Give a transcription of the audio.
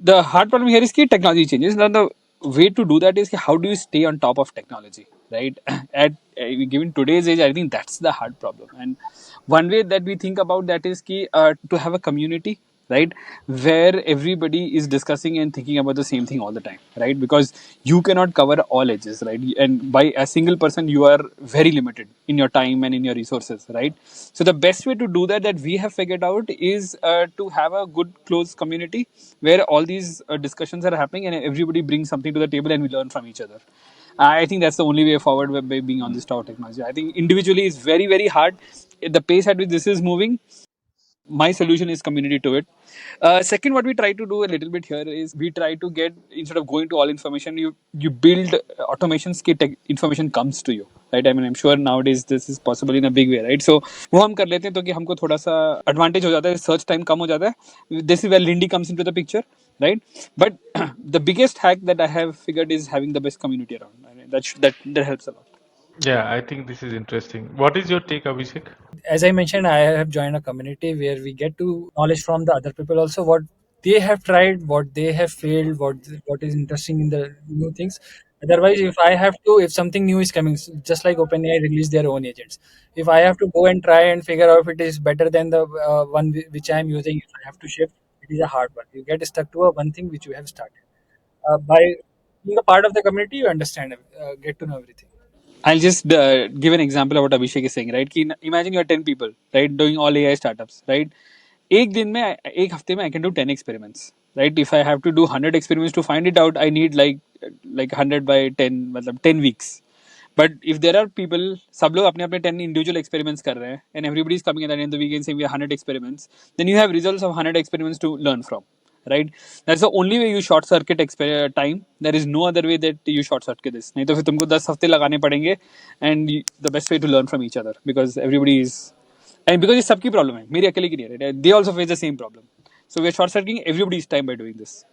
The hard problem here is that technology changes. Now the way to do that is how do you stay on top of technology, right? At given today's age, I think that's the hard problem. And one way that we think about that is to have a community, right, where everybody is discussing and thinking about the same thing all the time, right? Because you cannot cover all edges, right? And by a single person, you are very limited in your time and in your resources, right? So the best way to do that we have figured out is to have a good close community where all these discussions are happening and everybody brings something to the table and we learn from each other. I think that's the only way forward by being on this tower technology. I think individually is very hard. The pace at which this is moving, my solution is community to it. Second, what we try to do a little bit here is we try to get, instead of going to all information, you build automations ki information comes to you, right? I mean, I'm sure nowadays this is possible in a big way, right? So वो हम कर लेते हैं तो कि हमको थोड़ा सा advantage हो जाता है, search time कम हो जाता है. This is where Lindy comes into the picture, right? But the biggest hack that I have figured is having the best community around. I mean, that helps a lot. Yeah, I think this is interesting. What is your take, Abhishek? As I mentioned, I have joined a community where we get to knowledge from the other people also what they have tried, what they have failed, what is interesting in the new things. Otherwise, if something new is coming, just like OpenAI released their own agents, if I have to go and try and figure out if it is better than the one which I am using, if I have to shift, it is a hard one. You get stuck to a one thing which you have started. By being a part of the community, you understand, get to know everything. I'll just give an example of what Abhishek is saying, right? कि imagine you are 10 people, right, doing all AI startups, right? एक दिन में, एक हफ्ते में I can do 10 experiments, right? If I have to do 100 experiments to find it out, I need like 100 by 10, मतलब 10 weeks. But if there are people, सब लोग अपने अपने 10 individual experiments कर रहे हैं, and everybody is coming at the end of the weekend saying we have 100 experiments, then you have results of 100 experiments to learn from, right? That's the only way you short circuit time. There is no other way that you short circuit this. नहीं तो फिर तुमको 10 हफ्ते लगाने पड़ेंगे, and the best way to learn from each other, because everybody is, and because ये सबकी problem है, मेरी अकेले की नहीं है, right? They also face the same problem. So we're short circuiting everybody's time by doing this.